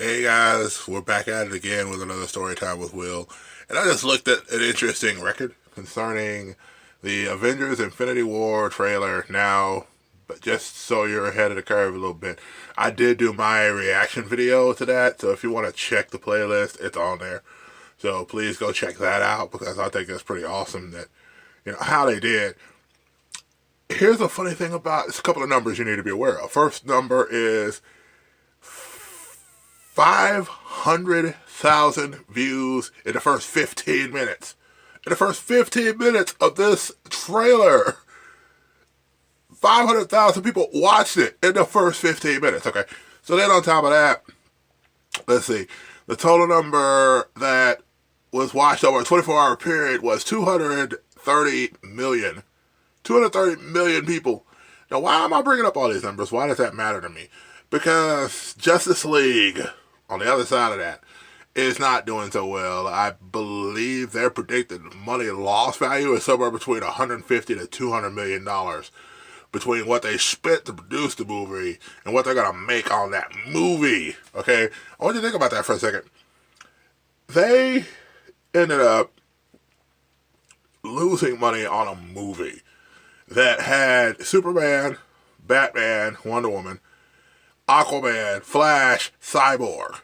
Hey guys, we're back at it again with another story time with Will. And I just looked at an interesting record concerning the Avengers Infinity War trailer now, but just so you're ahead of the curve a little bit. I did do my reaction video to that, so if you want to check the playlist, it's on there. So please go check that out because I think it's pretty awesome that, how they did. Here's the funny thing about it's a couple of numbers you need to be aware of. First number is 500,000 views in the first 15 minutes. In the first 15 minutes of this trailer, 500,000 people watched it in the first 15 minutes. Okay, so then on top of that, let's see, the total number that was watched over a 24-hour period was 230 million. 230 million people. Now, why am I bringing up all these numbers? Why does that matter to me? Because Justice League, on the other side of that, is not doing so well. I believe their predicted money loss value is somewhere between 150 to 200 million dollars between what they spent to produce the movie and what they're gonna make on that movie. Okay, I want you to think about that for a second. They ended up losing money on a movie that had Superman, Batman, Wonder Woman, Aquaman, Flash, Cyborg.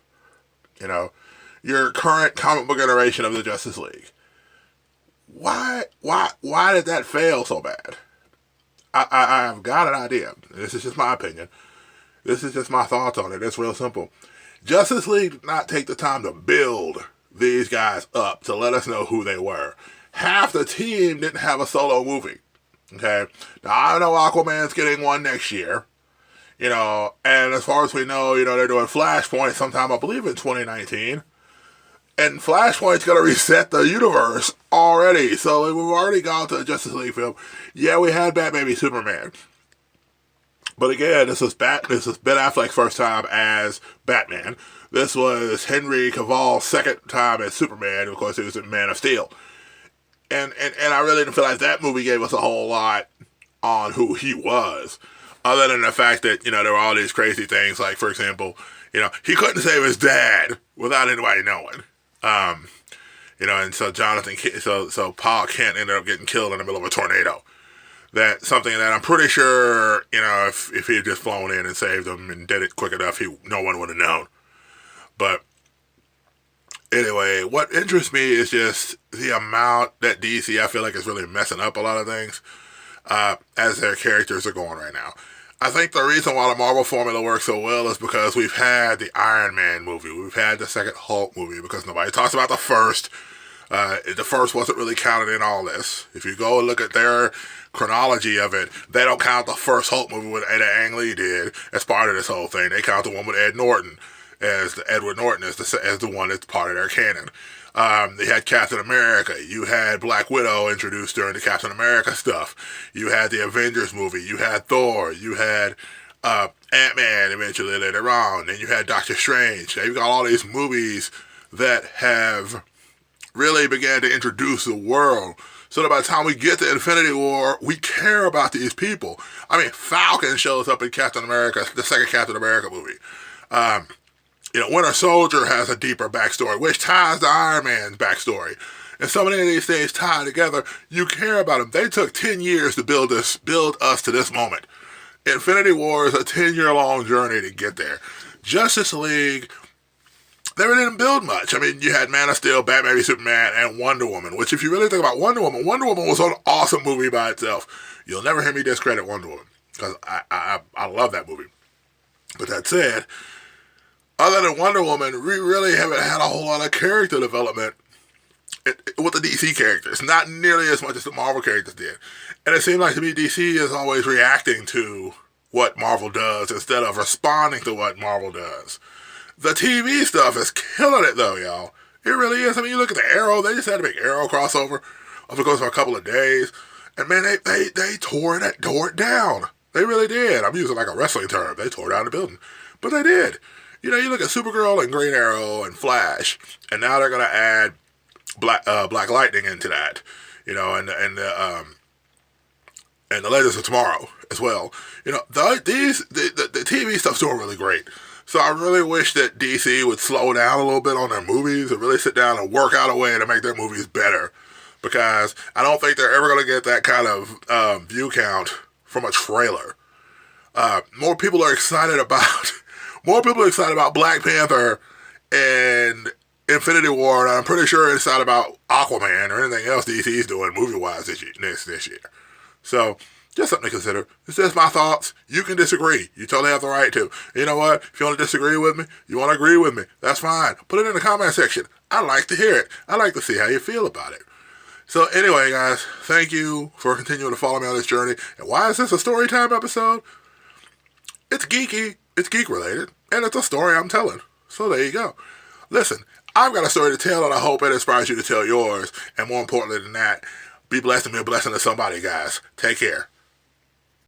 Your current comic book iteration of the Justice League. Why did that fail so bad? I've got an idea. This is just my opinion. This is just my thoughts on it. It's real simple. Justice League did not take the time to build these guys up to let us know who they were. Half the team didn't have a solo movie. Okay, now I know Aquaman's getting one next year, and as far as we know, they're doing Flashpoint sometime, I believe, in 2019, and Flashpoint's going to reset the universe already, so we've already gone to a Justice League film. Yeah, we had Batman v Superman, but again, this is Ben Affleck's first time as Batman. This was Henry Cavill's second time as Superman. Of course, he was in Man of Steel. And I really didn't feel like that movie gave us a whole lot on who he was, other than the fact that, there were all these crazy things, like, for example, he couldn't save his dad without anybody knowing. And so so Paul Kent ended up getting killed in the middle of a tornado. That's something that I'm pretty sure, if he had just flown in and saved him and did it quick enough, no one would have known. But anyway, what interests me is just the amount that DC, I feel like, is really messing up a lot of things as their characters are going right now. I think the reason why the Marvel formula works so well is because we've had the Iron Man movie. We've had the second Hulk movie because nobody talks about the first. The first wasn't really counted in all this. If you go and look at their chronology of it, they don't count the first Hulk movie with Ang Lee did as part of this whole thing. They count the one with Ed Norton as Edward Norton as the one that's part of their canon. They had Captain America. You had Black Widow introduced during the Captain America stuff. You had the Avengers movie. You had Thor. You had Ant-Man eventually later on. And you had Doctor Strange. Now you've got all these movies that have really began to introduce the world. So that by the time we get to Infinity War, we care about these people. I mean, Falcon shows up in Captain America, the second Captain America movie. Winter Soldier has a deeper backstory, which ties to Iron Man's backstory. And so many of these things tie together. You care about them. They took 10 years to build us to this moment. Infinity War is a 10-year-long journey to get there. Justice League, they really didn't build much. I mean, you had Man of Steel, Batman v Superman, and Wonder Woman, which if you really think about Wonder Woman was an awesome movie by itself. You'll never hear me discredit Wonder Woman, because I love that movie. But that said, other than Wonder Woman, we really haven't had a whole lot of character development with the DC characters. Not nearly as much as the Marvel characters did. And it seems like to me DC is always reacting to what Marvel does instead of responding to what Marvel does. The TV stuff is killing it though, y'all. It really is. I mean, you look at the Arrow, they just had a big Arrow crossover over the course of a couple of days. And man, they tore it down. They really did. I'm using like a wrestling term. They tore down the building. But they did. You look at Supergirl and Green Arrow and Flash, and now they're going to add Black Lightning into that, and the Legends of Tomorrow as well. The TV DC stuff's doing really great. So I really wish that DC would slow down a little bit on their movies and really sit down and work out a way to make their movies better. Because I don't think they're ever going to get that kind of view count from a trailer. More people are excited about Black Panther and Infinity War, and I'm pretty sure it's not about Aquaman or anything else DC's doing movie-wise this year. So, just something to consider. It's just my thoughts. You can disagree. You totally have the right to. You know what? If you want to disagree with me, you want to agree with me, that's fine. Put it in the comment section. I like to hear it. I like to see how you feel about it. So anyway, guys, thank you for continuing to follow me on this journey. And why is this a story time episode? It's geeky, it's geek-related, and it's a story I'm telling. So there you go. Listen, I've got a story to tell, and I hope it inspires you to tell yours. And more importantly than that, be blessed and be a blessing to somebody, guys. Take care.